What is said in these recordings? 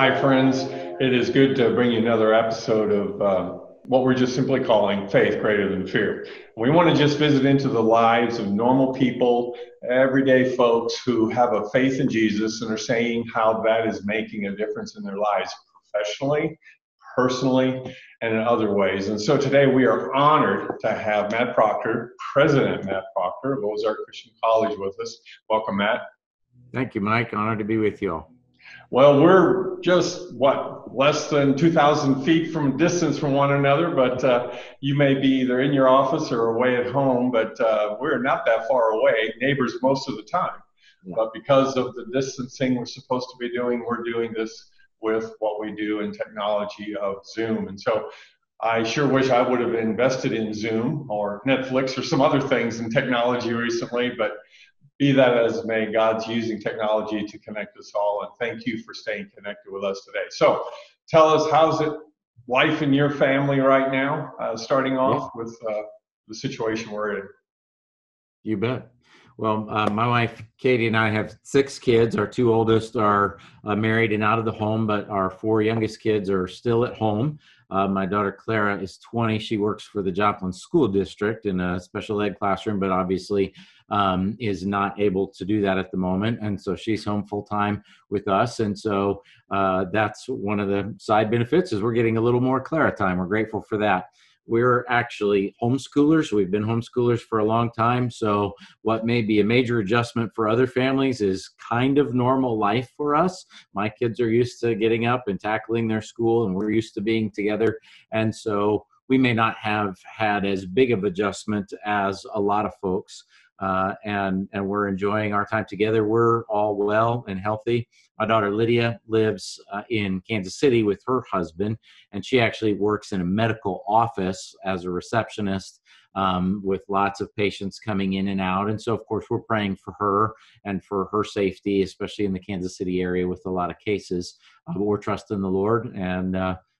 Hi, friends. It is good to bring you another episode of what we're just simply calling Faith Greater Than Fear. We want to just visit into the lives of normal people, everyday folks who have a faith in Jesus and are saying how that is making a difference in their lives professionally, personally, and in other ways. And so today we are honored to have Matt Proctor, President Matt Proctor of Ozark Christian College with us. Welcome, Matt. Thank you, Mike. Honored to be with you all. Well, we're just, less than 2,000 feet from distance from one another, but you may be either in your office or away at home, but we're not that far away, neighbors most of the time. Yeah. But because of the distancing we're supposed to be doing, we're doing this with what we do in technology of Zoom. And so I sure wish I would have invested in Zoom or Netflix or some other things in technology recently, but be that as may, God's using technology to connect us all, and thank you for staying connected with us today. So tell us, how's it life in your family right now, starting off with the situation we're in? You bet. Well, my wife, Katie, and I have 6 kids. Our 2 oldest are married and out of the home, but our 4 youngest kids are still at home. My daughter, Clara, is 20. She works for the Joplin School District in a special ed classroom, but obviously is not able to do that at the moment. And so she's home full time with us. And so that's one of the side benefits is we're getting a little more Clara time. We're grateful for that. We're actually homeschoolers. We've been homeschoolers for a long time. So what may be a major adjustment for other families is kind of normal life for us. My kids are used to getting up and tackling their school, and we're used to being together. And so we may not have had as big of adjustment as a lot of folks. And we're enjoying our time together. We're all well and healthy. My daughter Lydia lives in Kansas City with her husband, and she actually works in a medical office as a receptionist with lots of patients coming in and out. And so, of course, we're praying for her and for her safety, especially in the Kansas City area with a lot of cases. But we're trusting the Lord. And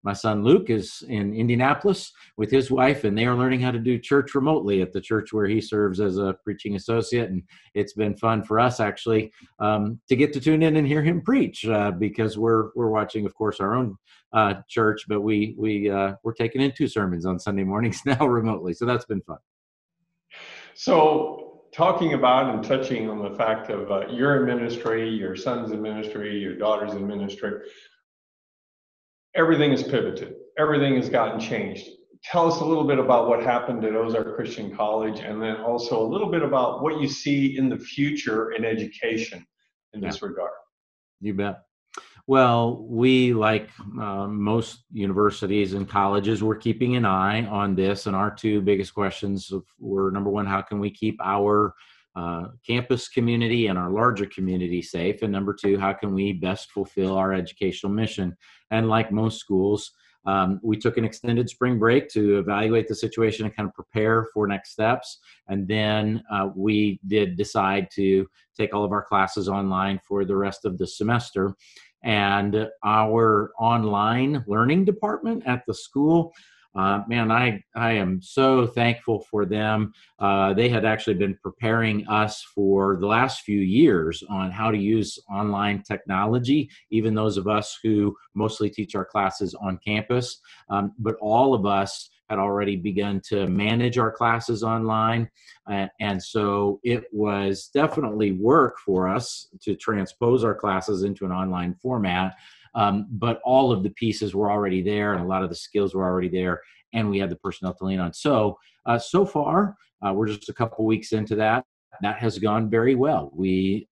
my son Luke is in Indianapolis with his wife, and they are learning how to do church remotely at the church where he serves as a preaching associate. And it's been fun for us actually to get to tune in and hear him preach because we're watching, of course, our own church, but we're taking in 2 sermons on Sunday mornings now remotely. So that's been fun. So talking about and touching on the fact of you're in ministry, your son's in ministry, your daughter's in ministry. Everything is pivoted. Everything has gotten changed. Tell us a little bit about what happened at Ozark Christian College, and then also a little bit about what you see in the future in education in this regard. You bet. Well, we, like most universities and colleges, we're keeping an eye on this. And our 2 biggest questions were, number one, how can we keep our campus community and our larger community safe? And number 2, how can we best fulfill our educational mission? And like most schools, we took an extended spring break to evaluate the situation and kind of prepare for next steps. And then we did decide to take all of our classes online for the rest of the semester. And our online learning department at the school, man, I am so thankful for them. They had actually been preparing us for the last few years on how to use online technology, even those of us who mostly teach our classes on campus. But all of us had already begun to manage our classes online. And so it was definitely work for us to transpose our classes into an online format. But all of the pieces were already there, and a lot of the skills were already there, and we had the personnel to lean on. So, so far, we're just a couple weeks into that. That has gone very well. We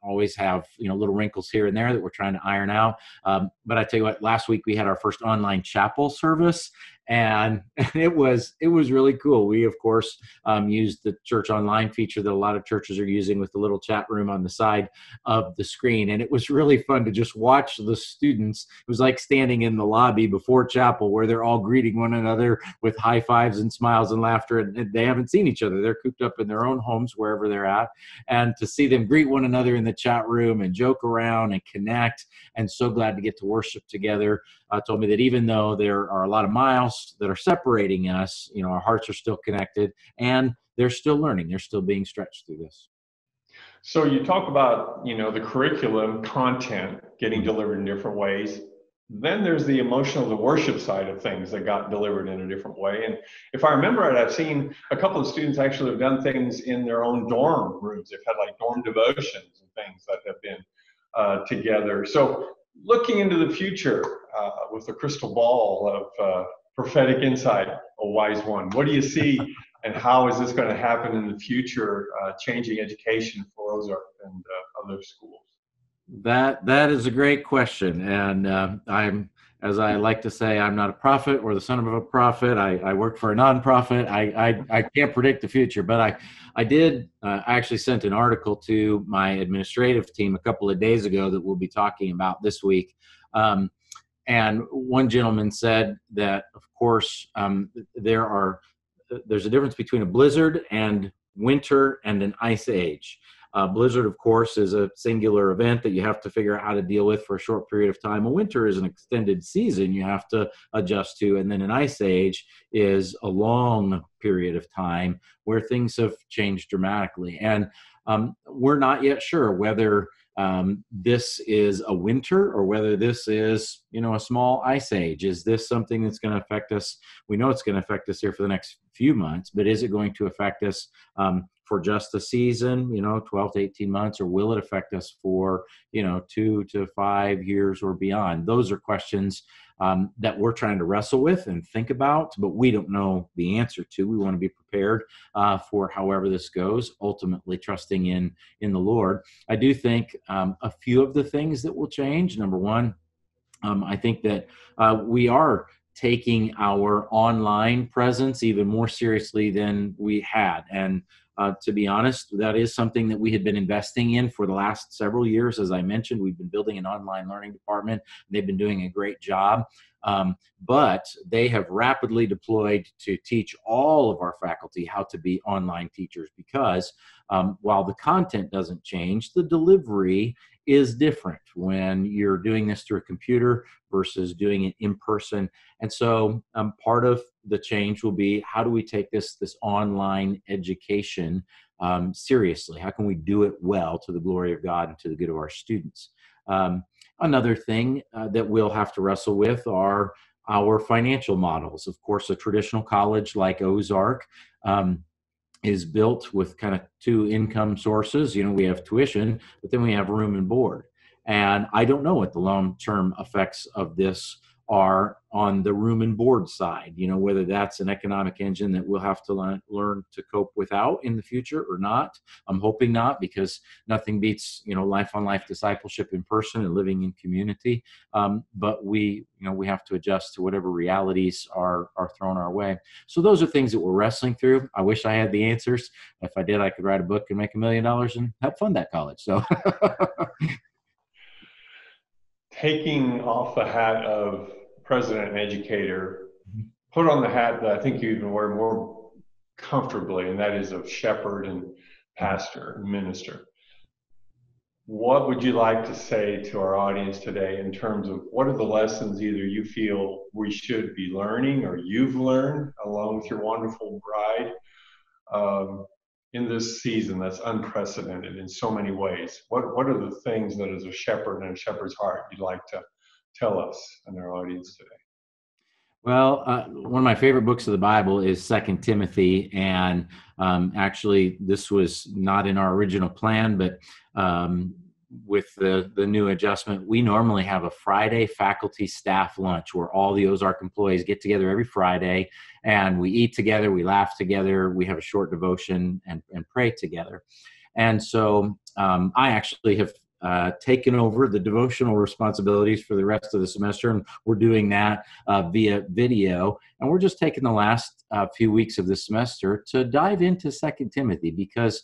always have, little wrinkles here and there that we're trying to iron out. But I tell you what, last week we had our first online chapel service, and it was really cool. We, of course, used the church online feature that a lot of churches are using with the little chat room on the side of the screen. And it was really fun to just watch the students. It was like standing in the lobby before chapel where they're all greeting one another with high fives and smiles and laughter. And they haven't seen each other. They're cooped up in their own homes, wherever they're at. And to see them greet one another in the chat room and joke around and connect, and so glad to get to worship together, told me that even though there are a lot of miles that are separating us, our hearts are still connected, and they're still learning. They're still being stretched through this. So you talk about, the curriculum content getting Mhm. delivered in different ways. Then there's the emotional, the worship side of things that got delivered in a different way. And if I remember right, I've seen a couple of students actually have done things in their own dorm rooms. They've had like dorm devotions and things that have been together. So looking into the future with the crystal ball of prophetic insight, a wise one, what do you see and how is this going to happen in the future, changing education for Ozark and other schools? That is a great question, and as I like to say, I'm not a prophet or the son of a prophet. I work for a nonprofit. I can't predict the future, but I did actually sent an article to my administrative team a couple of days ago that we'll be talking about this week. And one gentleman said that, of course, there's a difference between a blizzard and winter and an ice age. Blizzard, of course, is a singular event that you have to figure out how to deal with for a short period of time. A winter is an extended season you have to adjust to. And then an ice age is a long period of time where things have changed dramatically. And we're not yet sure whether this is a winter or whether this is, a small ice age. Is this something that's going to affect us? We know it's going to affect us here for the next few months, but is it going to affect us for just a season, 12 to 18 months, or will it affect us for, 2 to 5 years or beyond? Those are questions that we're trying to wrestle with and think about, but we don't know the answer to. We want to be prepared for however this goes, ultimately trusting in the Lord. I do think a few of the things that will change. Number one, I think that we are taking our online presence even more seriously than we had. And to be honest, that is something that we had been investing in for the last several years. As I mentioned, we've been building an online learning department. They've been doing a great job. But they have rapidly deployed to teach all of our faculty how to be online teachers because while the content doesn't change, the delivery is different when you're doing this through a computer versus doing it in person. And so part of the change will be, how do we take this online education seriously? How can we do it well to the glory of God and to the good of our students? Another thing that we'll have to wrestle with are our financial models. Of course, a traditional college like Ozark is built with kind of two income sources. We have tuition, but then we have room and board. And I don't know what the long-term effects of this are on the room and board side, whether that's an economic engine that we'll have to learn to cope without in the future or not. I'm hoping not, because nothing beats, life on life discipleship in person and living in community. But we have to adjust to whatever realities are thrown our way. So those are things that we're wrestling through. I wish I had the answers. If I did, I could write a book and make $1 million and help fund that college. So Taking off the hat of president and educator, put on the hat that I think you even wear more comfortably, and that is of shepherd and pastor and minister. What would you like to say to our audience today in terms of what are the lessons either you feel we should be learning or you've learned along with your wonderful bride in this season that's unprecedented in so many ways? What are the things that as a shepherd and a shepherd's heart you'd like to tell us and our audience today? Well, one of my favorite books of the Bible is Second Timothy, and actually, this was not in our original plan, but with the new adjustment, we normally have a Friday faculty staff lunch where all the Ozark employees get together every Friday, and we eat together, we laugh together, we have a short devotion, and pray together. And so I actually have taken over the devotional responsibilities for the rest of the semester, and we're doing that via video. And we're just taking the last few weeks of the semester to dive into Second Timothy, because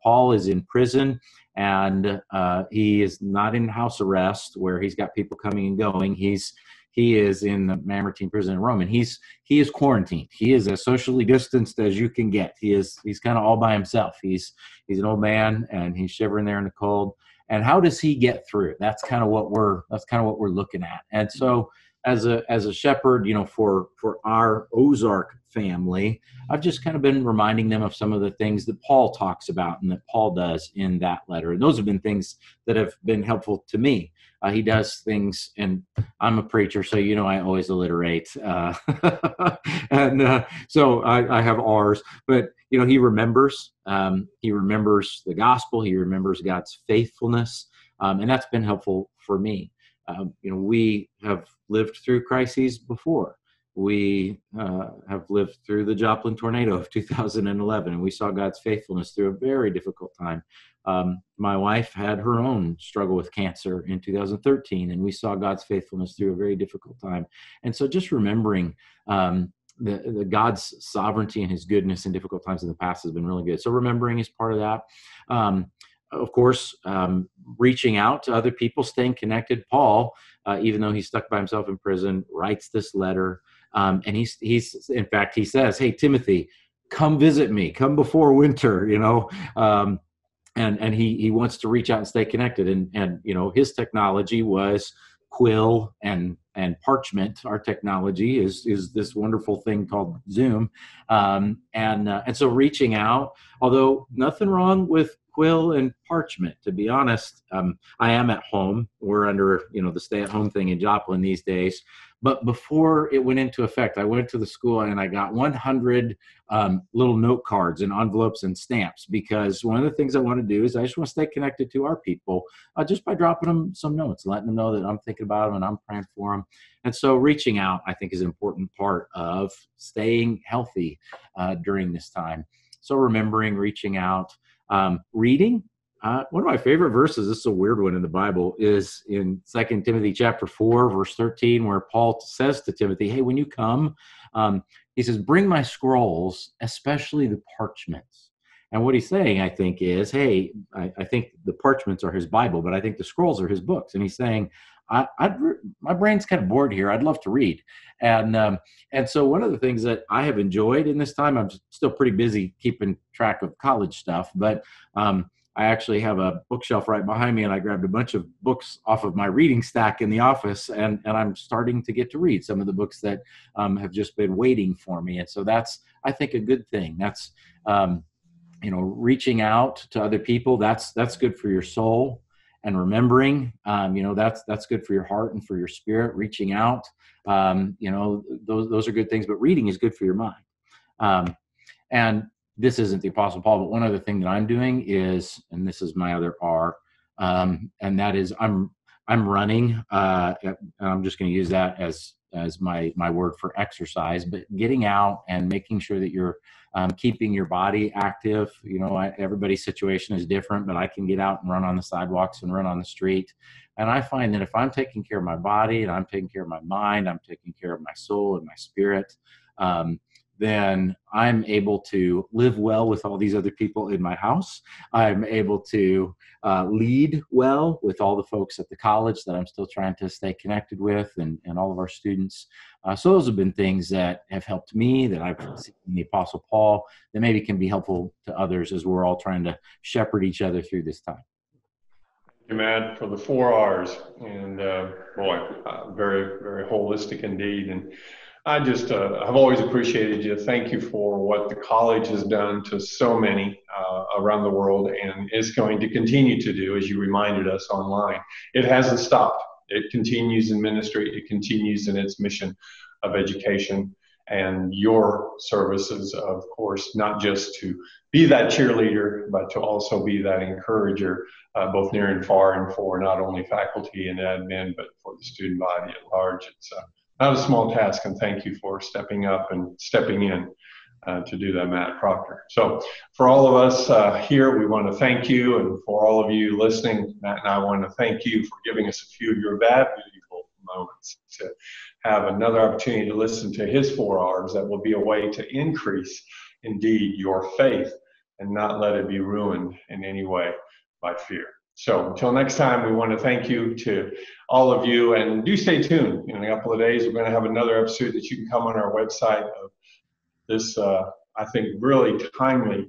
Paul is in prison, and he is not in house arrest where he's got people coming and going. He is in the Mamertine prison in Rome, and he is quarantined. He is as socially distanced as you can get. He's kind of all by himself. He's an old man, and he's shivering there in the cold. And how does he get through? That's kind of what we're looking at. And so as a shepherd, for our Ozark family, I've just kind of been reminding them of some of the things that Paul talks about and that Paul does in that letter. And those have been things that have been helpful to me. He does things, and I'm a preacher, so I always alliterate, and so I have R's. But he remembers. He remembers the gospel. He remembers God's faithfulness, and that's been helpful for me. We have lived through crises before. We have lived through the Joplin tornado of 2011, and we saw God's faithfulness through a very difficult time. My wife had her own struggle with cancer in 2013, and we saw God's faithfulness through a very difficult time. And so just remembering the God's sovereignty and his goodness in difficult times in the past has been really good. So remembering is part of that. Of course, reaching out to other people, staying connected. Paul, even though he's stuck by himself in prison, writes this letter. And he's in fact, he says, "Hey, Timothy, come visit me, come before winter," and he wants to reach out and stay connected. And his technology was quill and parchment. Our technology is this wonderful thing called Zoom. And so reaching out, although nothing wrong with quill and parchment, to be honest. I am at home. We're under the stay-at-home thing in Joplin these days. But before it went into effect, I went to the school and I got 100 little note cards and envelopes and stamps, because one of the things I want to do is I just want to stay connected to our people just by dropping them some notes, letting them know that I'm thinking about them and I'm praying for them. And so reaching out, I think, is an important part of staying healthy during this time. So remembering, reaching out, reading. One of my favorite verses, this is a weird one in the Bible, is in 2 Timothy chapter 4, verse 13, where Paul says to Timothy, "Hey, when you come," he says, "bring my scrolls, especially the parchments." And what he's saying, I think, is, hey, I think the parchments are his Bible, but I think the scrolls are his books. And he's saying, my brain's kind of bored here. I'd love to read. And so one of the things that I have enjoyed in this time, I'm still pretty busy keeping track of college stuff, but I actually have a bookshelf right behind me, and I grabbed a bunch of books off of my reading stack in the office, and I'm starting to get to read some of the books that have just been waiting for me. And so that's, I think, a good thing. That's, reaching out to other people. That's good for your soul. And remembering, that's good for your heart and for your spirit. Reaching out, those are good things, but reading is good for your mind. And this isn't the Apostle Paul, but one other thing that I'm doing is, and this is my other R, and that is I'm running. And I'm just going to use that as my word for exercise, but getting out and making sure that you're keeping your body active. Everybody's situation is different, but I can get out and run on the sidewalks and run on the street. And I find that if I'm taking care of my body and I'm taking care of my mind, I'm taking care of my soul and my spirit, then I'm able to live well with all these other people in my house. I'm able to lead well with all the folks at the college that I'm still trying to stay connected with, and all of our students. So those have been things that have helped me, that I've seen in the Apostle Paul, that maybe can be helpful to others as we're all trying to shepherd each other through this time. Thank you, Matt, for the 4 R's. And very, very holistic indeed. And I just have always appreciated you. Thank you for what the college has done to so many around the world, and is going to continue to do, as you reminded us online. It hasn't stopped. It continues in ministry. It continues in its mission of education, and your services, of course, not just to be that cheerleader, but to also be that encourager, both near and far, and for not only faculty and admin, but for the student body at large. It's not a small task, and thank you for stepping up and stepping in to do that, Matt Proctor. So for all of us here, we want to thank you, and for all of you listening, Matt and I want to thank you for giving us a few of your valuable moments to have another opportunity to listen to his 4 R's that will be a way to increase, indeed, your faith and not let it be ruined in any way by fear. So until next time, we want to thank you to all of you, and do stay tuned. In a couple of days, we're going to have another episode that you can come on our website of this, I think, really timely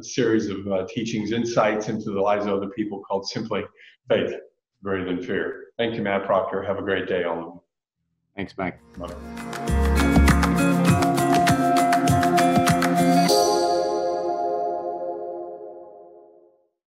series of teachings, insights into the lives of other people, called Simply Faith Greater Than Fear. Thank you, Matt Proctor. Have a great day, all of you. Thanks, Mike. Bye.